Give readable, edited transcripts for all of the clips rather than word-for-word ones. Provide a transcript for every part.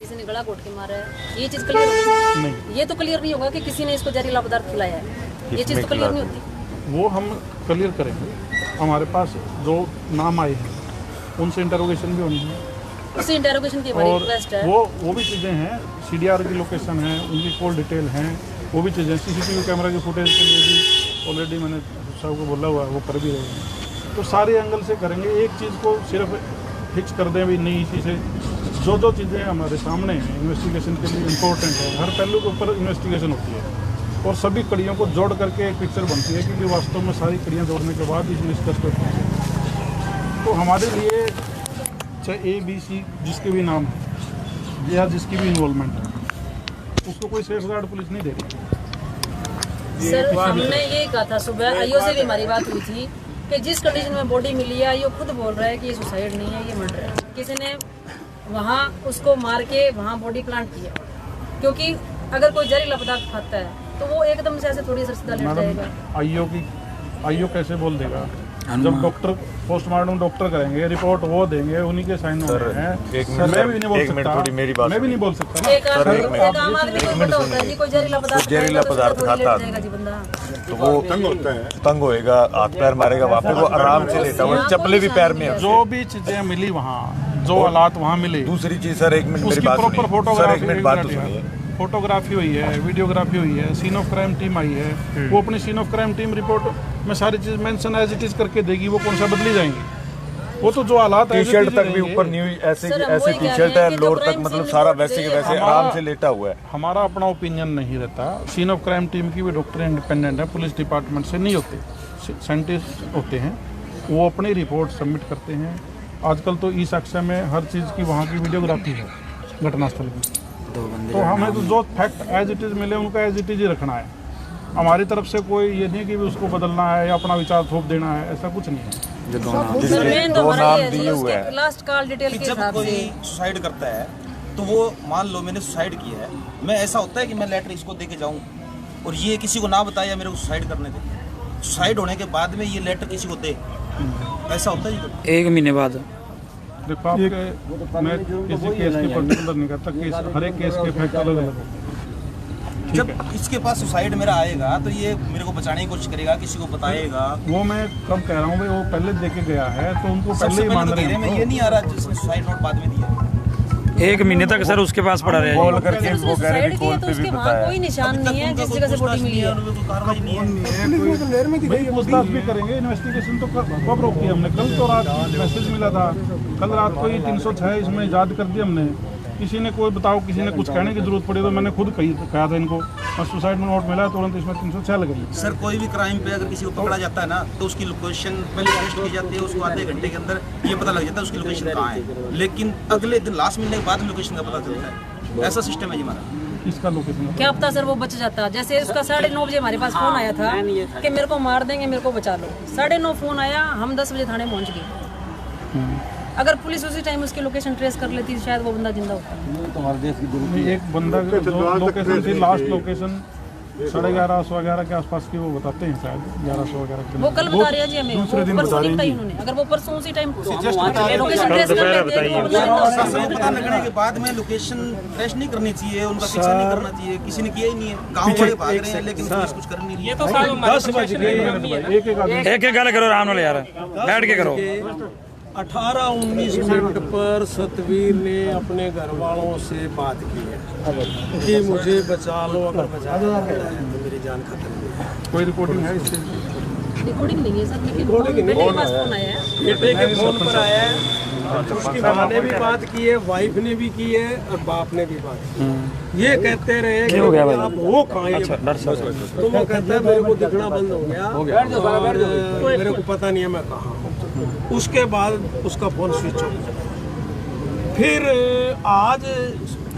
किसी ने गला घोट के मारा है, ये चीज क्लियर नहीं। ये तो क्लियर नहीं होगा कि किसी ने इसको जहरीला पदार्थ खिलाया है, ये चीज तो क्लियर नहीं होती। वो हम क्लियर करेंगे। हमारे पास जो नाम आए हैं उनसे इंटरोगेशन भी होनी है, उसी इंटरोगेशन की हमारी रिक्वेस्ट है। वो भी चीज़ें हैं, सीडीआर की लोकेशन है, उनकी कॉल डिटेल हैं, वो भी चीज़ें सीसीटीवी कैमरा की फुटेज के लिए भी ऑलरेडी मैंने साहब को बोला हुआ है, वो कर भी रहे हैं। तो सारे एंगल से करेंगे, एक चीज़ को सिर्फ फिक्स कर दें भी नहीं, इसी से जो चीज़ें हमारे सामने हैं इन्वेस्टिगेशन के लिए इम्पोर्टेंट है, हर पहलू के ऊपर इन्वेस्टिगेशन होती है और सभी कड़ियों को जोड़ करके एक पिक्चर बनती है, क्योंकि वास्तव में सारी कड़ियाँ जोड़ने के बाद इस निष्कर्ष पर पहुँचे। तो हमारे लिए चाहे ए बी सी जिसके भी नाम है या जिसकी भी इन्वॉल्वमेंट है, उसको कोई सेफ गार्ड पुलिस नहीं दे रही। सर हमने ये कहा था सुबह, आईओ से भी हमारी बात हुई थी कि जिस कंडीशन में बॉडी मिली है, आईओ खुद बोल रहा है कि ये सुसाइड नहीं है, ये मर्डर है। किसी ने वहाँ उसको मार के वहाँ बॉडी प्लांट किया, क्योंकि अगर कोई जहरीला पदार्थ खाता है तो वो एकदम से ऐसे थोड़ी सरसदा लेट जाएगा। आईओ कैसे बोल देगा? जब डॉक्टर पोस्टमार्टम डॉक्टर करेंगे, रिपोर्ट वो देंगे, उन्हीं के साइन होते हैं। मैं भी नहीं बोल सकता, मैं भी नहीं बोल सकता। एक आम आदमी को पता होता है जी कोई जहरीला पदार्थ खाता है तो वो तंग होएगा, हाथ पैर मारेगा, वहाँ पे वो आराम से लेटा हुआ, चप्पलें भी पैर में। जो भी चीजें मिली वहाँ, जो हालात वहाँ मिले, दूसरी चीज सर, एक मिनट मेरी बात सुनिए। फोटोग्राफी हुई है, वीडियोग्राफी हुई है, सीन ऑफ क्राइम टीम आई है, वो अपनी scene of crime team report में सारी चीज मेंशन एज इट इज करके देगी। वो कौन सा बदली जाएंगी? वो तो जो हालात टी शर्ट तक भी ऊपर न्यू ऐसे टी शर्ट है, लोअर तक मतलब सारा वैसे के वैसे आराम से लेटा हुआ है। हमारा अपना ओपिनियन नहीं रहता। सीन ऑफ क्राइम टीम की भी डॉक्टर इंडिपेंडेंट है, पुलिस डिपार्टमेंट से नहीं होते, साइंटिस्ट होते हैं, वो अपनी रिपोर्ट सबमिट करते हैं। आजकल तो इस अक्सर में हर चीज़ की वहाँ की वीडियोग्राफी है घटनास्थल की, तो हमें तो जो फैक्ट एज इट इज़ मिले उनका एज इट इज़ ही रखना है। हमारी तरफ से कोई ये नहीं कि भी उसको बदलना है या अपना विचार थोप देना है, ऐसा कुछ नहीं है। दो नाम दिए हुए हैं। लास्ट कॉल डिटेल के जब कोई सुसाइड करता है तो वो मान लो मैंने सुसाइड किया है, मैं ऐसा होता है कि मैं लेटर इसको दे के जाऊँ और ये किसी को ना बताए या मेरे को सुसाइड करने दे, सुसाइड होने के बाद में ये लेटर किसी को दे, ऐसा होता है? 1 महीने बाद देखो आपके, मैं किसी केस की पर्टिकुलर नहीं करता, केस हर एक केस के फैक्ट अलग अलग है। जब इसके पास सुसाइड मेरा आएगा तो ये मेरे को बचाने की कोशिश करेगा, किसी को बताएगा। वो मैं कब कह रहा हूँ भाई, वो पहले देके गया है तो उनको पहले ही मान रहे हैं। मैं ये नहीं आ रहा जिसने सुसाइड नोट बाद में दिया 1 महीने तक सर उसके पास पड़ा रहेगा। कॉल करके वो कह रहे हैं कॉल पे भी बताया, कोई निशान नहीं है जिस जगह से बॉडी मिली है, कार्रवाई नहीं है। भाई पूछताछ भी करेंगे, इन्वेस्टिगेशन तो कब रोकी हमने? कल तो रात मैसेज मिला था, कल रात को ही 306 इसमें याद कर दिया हमने। किसी ने कोई बताओ, किसी ने कुछ कहने की जरूरत पड़ी तो मैंने खुद कहा था इनको, बस सुसाइड नोट मिला तुरंत इसमें 306 लग गई। सर कोई भी क्राइम पे अगर किसी को पकड़ा जाता है ना तो उसकी लोकेशन पहले टेस्ट की जाती है, उसको आधे घंटे के अंदर ये पता लग जाता है उसकी लोकेशन कहाँ है, लेकिन अगले दिन लास्ट मिलने के बाद लोकेशन का पता चलता है। ऐसा सिस्टम है जी हमारा। इसका लोकेशन क्या पता सर वो बच जाता। जैसे उसका 9:30 बजे हमारे पास फोन आया था कि मेरे को मार देंगे, मेरे को बचा लो। 9:30 फोन आया, हम 10 बजे थाने पहुंच गए। अगर पुलिस उसी टाइम उसकी लोकेशन ट्रेस कर लेती शायद वो बंदा जिंदा होता। एक बंदा जो लोकेशन थी, लास्ट लोकेशन 11:30 के आसपास की वो बताते हैं, शायद 11:11 वो कल बता रही है जी हमें, दूसरे दिन परसों नहीं बताई उन्होंने। अगर वो परसों उसी टाइम लोकेशन ट्रेस कर लेते हैं, पता लगने के बाद में लोकेशन ट्रेस नहीं करनी चाहिए, उनका पीछा नहीं करना चाहिए। किसी ने किया ही नहीं है, गाँव वाले भाग रहे हैं लेकिन पुलिस कुछ कर नहीं रही है। 10 बज गए। एक गाल करो आराम वाले यार, बैठ के करो। 18-19 मिनट पर सतवीर ने अपने घर वालों से बात की है कि मुझे बचा लो, अगर बचा लो तो मेरी जान खत्म है। कोई रिपोर्टिंग है इससे? रिकॉर्डिंग नहीं है सर, लेकिन मेरे पास फोन आया है, बेटे के फोन पर आया है। उसकी माँ ने भी बात की है, वाइफ ने भी की है और बाप ने भी बात की है। ये कहते रहे कि आप वो खाएं, तो वो कहता है मेरे को दिखना बंद हो गया, मेरे को पता नहीं है मैं कहाँ हूँ। उसके बाद उसका फोन स्विच ऑफ। फिर आज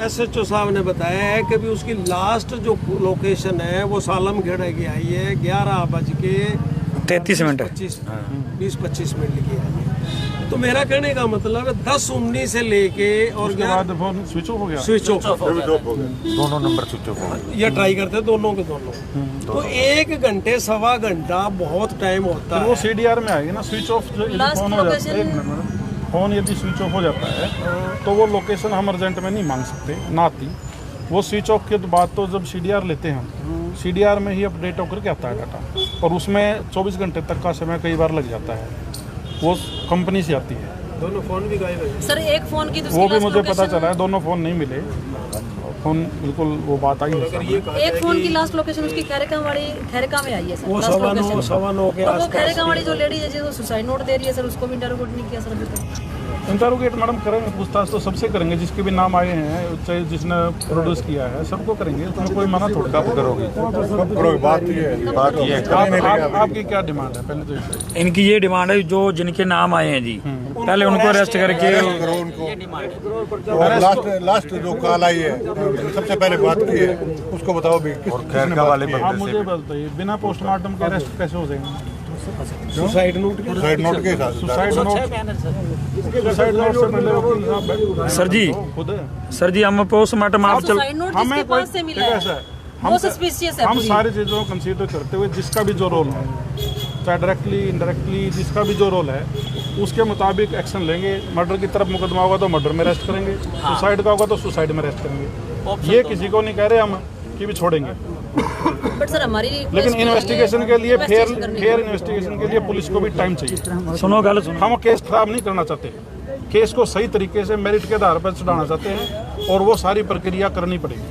SHO साहब ने बताया है कि भी उसकी लास्ट जो लोकेशन है वो सालमगढ़ की आई है, 11:33 मिनट 20-25 मिनट लिखी है। तो मेरा कहने का मतलब है 10-19 से लेके और फोन स्विच ऑफ हो गया, स्विच ऑफ दोनों नंबर स्विच ऑफ हो गए। ये ट्राई करते दोनों के दोनों। तो 1 घंटे सवा घंटा बहुत टाइम होता है। वो CDR में आएगी ना, स्विच ऑफ जो फोन हो जाता है। 1 मिनट फ़ोन यदि स्विच ऑफ हो जाता है तो वो लोकेशन हम अर्जेंट में नहीं मांग सकते ना आती। वो स्विच ऑफ के बाद तो जब CDR लेते हैं हम, CDR में ही अपडेट होकर के आता है डाटा, और उसमें 24 घंटे तक का समय कई बार लग जाता है। वो कंपनी से आती है। दोनों फोन भी गायब है सर एक फोन की वो भी मुझे पता चला है, दोनों फ़ोन नहीं मिले, फ़ोन बिल्कुल वो बात आई नहीं। एक फोन की लास्ट लोकेशन उसकी खैरका में आई है सर। वो लास्ट सवा लोकेशन नौ के तो वो आसपास खैरका वाली जो लेडी है जो सुसाइड नोट दे रही है सर, उसको भी इंटरोगेट नहीं किया सर अभी तक। इंटरोगेट मैडम करेंगे, पूछताछ तो सबसे करेंगे, जिसके भी नाम आए हैं, चाहे जिसने प्रोड्यूस किया है सबको करेंगे, उसमें कोई मना थोड़ा। कब करोगे? बात ये आपकी क्या डिमांड है? पहले तो ये इनकी ये डिमांड है, जो जिनके नाम आए हैं जी, पहले उनको अरेस्ट करके लास्ट जो कॉल आई है सबसे पहले बात की है उसको बताओ भी खैरका वाले आप मुझे बताइए, बिना पोस्टमार्टम के अरेस्ट कैसे हो जाएंगे? सुसाइड नोट के सुसाइड नोट के साथ सुसाइड नोट से पहले वकील साहब सर जी, खुद है। सर जी हम पोस्टमार्टम आप चल सुसाइड नोट जिसके पास से मिला ऐसा है है, वो सस्पिशियस है हम पूरी। सारी चीज़ों को कंसीडर करते हुए जिसका भी जो रोल है, चाहे डायरेक्टली इनडायरेक्टली जिसका भी जो रोल है, उसके मुताबिक एक्शन लेंगे। मर्डर की तरफ मुकदमा होगा तो मर्डर में अरेस्ट करेंगे, सुसाइड का होगा तो सुसाइड में अरेस्ट करेंगे। ये किसी को नहीं कह रहे हम कि भी छोड़ेंगे, बट सर हमारी लेकिन इन्वेस्टिगेशन के लिए फेयर इन्वेस्टिगेशन के लिए पुलिस को भी टाइम चाहिए। सुनो गल सुनो, हम केस खराब नहीं करना चाहते, केस को सही तरीके से मेरिट के आधार पर चढ़ाना चाहते हैं, और वो सारी प्रक्रिया करनी पड़ेगी।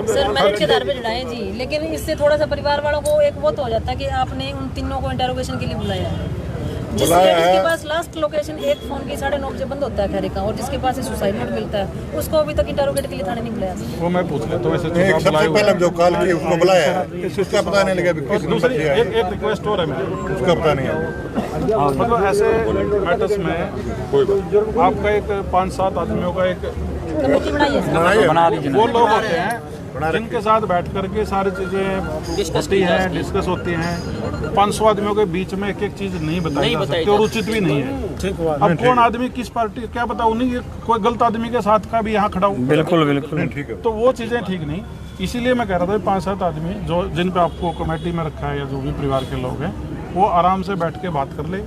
सर मेरिट के आधार पे चढ़ाएं जी, लेकिन इससे थोड़ा सा परिवार वालों को एक वो तो हो जाता है कि आपने उन तीनों को इंटरोगेशन के लिए बुलाया है। जिस लेडीज के पास लास्ट लोकेशन एक फोन की 9:30 बजे बंद होता है खैरिका, और जिसके पास सुसाइड नोट मिलता है, उसको अभी तक इंटरोगेट के लिए थाने नहीं बुलाया। वो मैं पूछ लेता हूँ। एक सबसे पहले जो कॉल की उसको बुलाया है, उसका पता नहीं लगा किस नंबर से है, एक रिक्वेस्ट और है मेरी, उसका पता नहीं है। मतलब ऐसे मैटर्स में आपका एक 5-7 आदमियों का एक कमेटी बनाई है सर। बना लीजिए वो लोग होते हैं जिनके साथ बैठ करके सारी चीज़ें होती हैं, डिस्कस होती हैं। 500 आदमियों के बीच में एक चीज़ नहीं बताई जा सकती, और उचित भी नहीं है। अब कौन आदमी किस पार्टी, क्या पता उन्हीं कोई गलत आदमी के साथ का भी यहाँ खड़ा हो। बिल्कुल बिल्कुल, तो वो चीज़ें ठीक नहीं, इसीलिए मैं कह रहा था 5-7 आदमी जो जिन पे आपको कमेटी में रखा है, या जो भी परिवार के लोग हैं, वो आराम से बैठ के बात कर ले,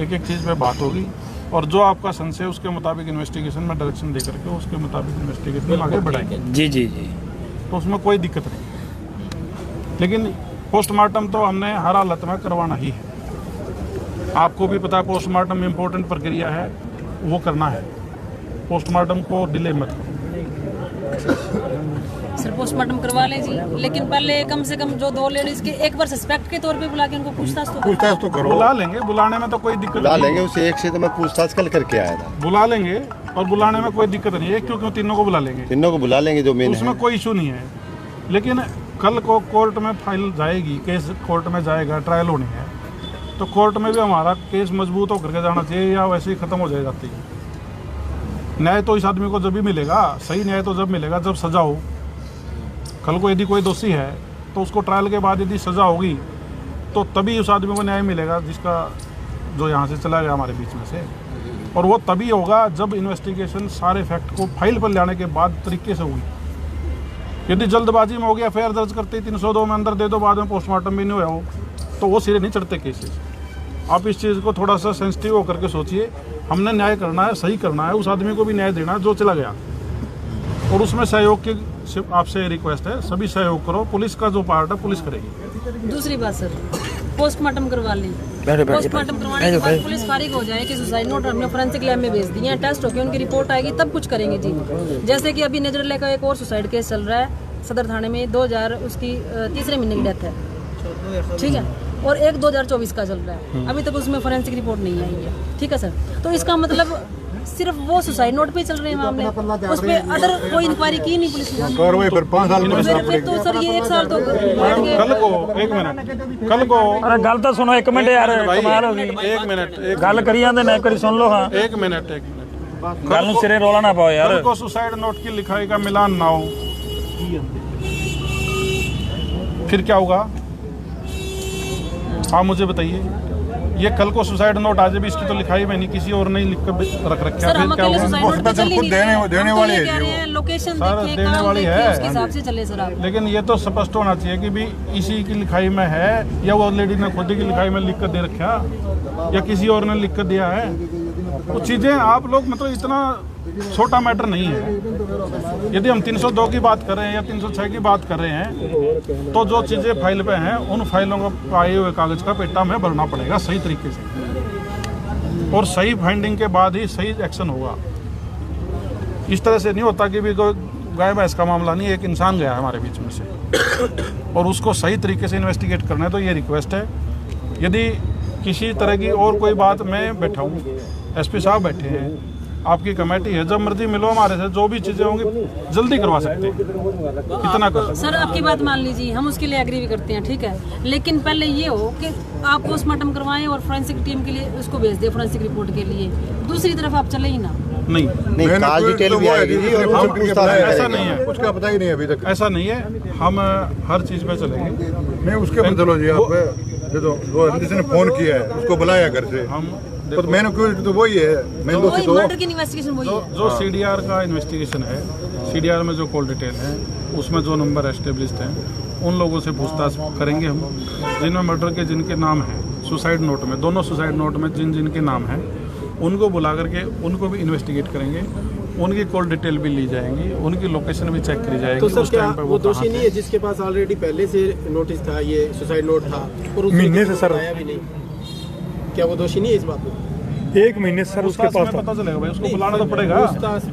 एक चीज़ पे बात होगी, और जो आपका संशय उसके मुताबिक इन्वेस्टिगेशन में डायरेक्शन दे करके उसके मुताबिक इन्वेस्टिगेशन आगे बढ़ाएंगे। जी जी जी, तो उसमें कोई दिक्कत नहीं, लेकिन पोस्टमार्टम तो हमने हर हालत में करवाना ही है। आपको भी पता है पोस्टमार्टम इम्पोर्टेंट प्रक्रिया है, वो करना है। पोस्टमार्टम को डिले मत करो। सर पोस्टमार्टम करवा लें जी, लेकिन पहले कम से कम जो 2 लेडीज के एक बार सस्पेक्ट के तौर पे बुला के उनको पूछताछ तो करो, बुला लेंगे, बुलाने में तो कोई दिक्कत बुला नहीं। लेंगे उसे, एक से तो मैं पूछताछ कल करके आया था। बुला लेंगे, और बुलाने में कोई दिक्कत नहीं है। क्यों तीनों को बुला लेंगे, तीनों को बुला लेंगे जो मेन है। उसमें कोई इशू नहीं है। लेकिन कल को कोर्ट में फाइल जाएगी, केस कोर्ट में जाएगा, ट्रायल होनी है, तो कोर्ट में भी हमारा केस मजबूत होकर के जाना चाहिए, या वैसे ही ख़त्म हो जाए जाती है। न्याय तो इस आदमी को जब भी मिलेगा, सही न्याय तो जब मिलेगा जब सज़ा हो। कल को यदि कोई दोषी है तो उसको ट्रायल के बाद यदि सज़ा होगी तो तभी उस आदमी को न्याय मिलेगा जिसका जो यहाँ से चला गया हमारे बीच में से, और वो तभी होगा जब इन्वेस्टिगेशन सारे फैक्ट को फाइल पर लाने के बाद तरीके से होगी। यदि जल्दबाजी में हो गया, एफआईआर दर्ज करते ही 302 में अंदर दे दो, बाद में पोस्टमार्टम भी नहीं हुआ हो, तो वो सिरे नहीं चढ़ते केसेस। आप इस चीज़ को थोड़ा सा सेंसिटिव होकर के सोचिए। हमने न्याय करना है, सही करना है, उस आदमी को भी न्याय देना है जो चला गया, और उसमें सहयोग की आपसे रिक्वेस्ट है, सभी सहयोग करो। पुलिस का जो पार्ट है पुलिस करेगी। दूसरी बात सर, पोस्टमार्टम करवा लें। पोस्टमार्टम करवाने के बाद पुलिस फारिग हो जाए कि सुसाइड नोट हमने फोरेंसिक लैब में भेज दिए हैं, टेस्ट होकर उनकी रिपोर्ट आएगी तब कुछ करेंगे जी। जैसे कि अभी नजरले का एक और सुसाइड केस चल रहा है सदर थाने में, 2000 उसकी 3रे महीने की डेथ है, ठीक है, और एक 2024 का चल रहा है, अभी तक उसमें फोरेंसिक रिपोर्ट नहीं आई है, ठीक है सर। तो इसका मतलब सिर्फ वो सुसाइड नोट पे चल रहे हैं मामले, उस पे अदर कोई इंक्वायरी की नहीं पुलिस ने। कार्रवाई फिर 5 साल में फिर तो सर ये 1 साल तो बैठ गए। कल को 1 मिनट, कल को अरे गल तो सुनो, 1 मिनट यार, कमाल हो गई। 1 मिनट, गल करी जाते ना, करी सुन लो। हाँ 1 मिनट, गल नूं सिरे रोला ना पाओ यार। कल को सुसाइड नोट की लिखाई का मिलान ना हो, फिर क्या होगा आप मुझे बताइए। ये कल को सुसाइड नोट आज भी इसकी तो लिखाई में नहीं, किसी और ने लिख कर रख रखा सर है, हम फिर क्या अकेले होगा? सुसाइड नोट पे चल ही नहीं रहे हैं। देने हम तो वाली ये है कह रहे ये हैं लोकेशन सर, देखिए, देने काम वाली देखिए, है। उसके हिसाब से चले सर आप। लेकिन ये तो स्पष्ट होना चाहिए कि भी इसी की लिखाई में है, या वो लेडी ने खुद की लिखाई में लिख कर दे रखा, या किसी और ने लिख कर दिया है। वो चीज़ें आप लोग मतलब इतना छोटा मैटर नहीं है। यदि हम 302 की बात कर रहे हैं या 306 की बात कर रहे हैं तो जो चीज़ें फाइल पे हैं उन फाइलों को आए हुए कागज़ का पेटा हमें भरना पड़ेगा सही तरीके से, और सही फाइंडिंग के बाद ही सही एक्शन होगा। इस तरह से नहीं होता कि भी कोई गाय भैंस का मामला नहीं, एक इंसान गया है हमारे बीच में से और उसको सही तरीके से इन्वेस्टिगेट करना है। तो ये रिक्वेस्ट है, यदि किसी तरह की और कोई बात, मैं बैठा हूँ, एसपी साहब बैठे हैं, आपकी कमेटी है, जब मर्जी मिलो हमारे से, जो भी चीज़ें होंगी जल्दी करवा सकते हैं, इतना कर। सर आपकी बात मान लीजिए, हम उसके लिए एग्री भी करते हैं, ठीक है, लेकिन पहले ये हो कि आप पोस्टमार्टम करवाएं और फोरेंसिक टीम के लिए उसको भेज दें फोरेंसिक रिपोर्ट के लिए। दूसरी तरफ आप चले ही ना। नहीं, काल डिटेल भी आएगी जी, और हम उनसे पूछताछ ऐसा नहीं है, उसका पता ही नहीं अभी तक। ऐसा नहीं है, हम हर चीज़ पे चलेंगे। नहीं, उसके बाद चलो जी, आप जो जिसने फोन किया है उसको बुलाया घर से, हम तो मैंने क्यों, तो वही है, मैं वही मर्डर की इन्वेस्टिगेशन वही है। जो सीडीआर का इन्वेस्टिगेशन है, सीडीआर में जो कॉल डिटेल है उसमें जो नंबर एस्टेब्लिश्ड हैं उन लोगों से पूछताछ करेंगे हम, जिनमें मर्डर के जिनके नाम हैं सुसाइड नोट में, दोनों सुसाइड नोट में जिनके नाम हैं उनको बुला करके उनको भी इन्वेस्टिगेट करेंगे, उनकी कॉल डिटेल भी ली जाएंगी, उनकी लोकेशन भी चेक करी जाएगी। तो सर उस क्या टाइम पे वो दोषी नहीं है जिसके पास ऑलरेडी पहले से नोटिस था, ये सुसाइड नोट था और महीने से सर आया भी नहीं, क्या वो दोषी नहीं है इस बात में? 1 महीने सर उसके पास पता चलेगा भाई, उसको बुलाना तो पड़ेगा।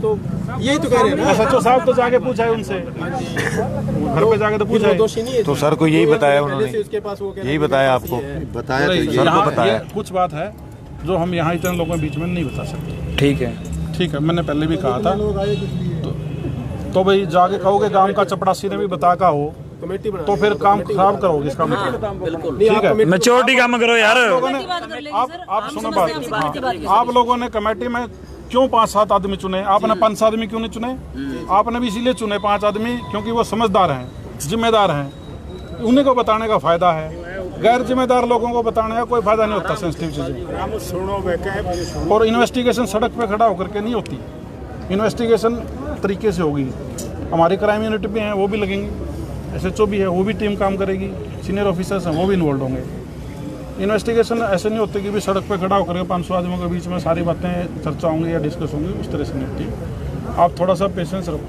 तो यही तो कह रहे हैं ना, सचिव साहब तो जाके पूछा है उनसे, घर पे जाके तो पूछा है। दोषी नहीं है तो सर को यही बताया उन्होंने, उसके पास वो यही बताया आपको, बताया तो ये यहाँ बताया। ये कुछ बात है जो हम यहाँ इतने लोगों के बीच में नहीं बता सकते। ठीक है, ठीक है, मैंने पहले भी कहा था, तो भाई जाके कहोगे गांव का चपड़ासी ने भी बता का हो कमेटी बना, तो फिर काम खराब करोगे इसका मतलब। बिल्कुल ठीक है, मैच्योरिटी काम करो यार। आप सुनो बात, आप लोगों ने कमेटी में क्यों 5-7 आदमी चुने? आपने 5 आदमी क्यों नहीं चुने? आपने भी इसीलिए चुने 5 आदमी क्योंकि वो समझदार हैं, जिम्मेदार हैं, उन्हीं को बताने का फायदा है। गैर जिम्मेदार लोगों को बताने का कोई फायदा नहीं होता सेंसिटिव चीज़ें। और इन्वेस्टिगेशन सड़क पे खड़ा होकर के नहीं होती, इन्वेस्टिगेशन तरीके से होगी। हमारी क्राइम यूनिट भी हैं, वो भी लगेंगे, SHO भी है, वो भी टीम काम करेगी, सीनियर ऑफिसर्स हैं वो भी इन्वॉल्व होंगे। इन्वेस्टिगेशन ऐसे नहीं होते कि भी सड़क पे खड़ा होकर के 500 आदमियों के बीच में सारी बातें चर्चा होंगी या डिस्कस होंगी, उस तरह से नहीं होती। आप थोड़ा सा पेशेंस रखो।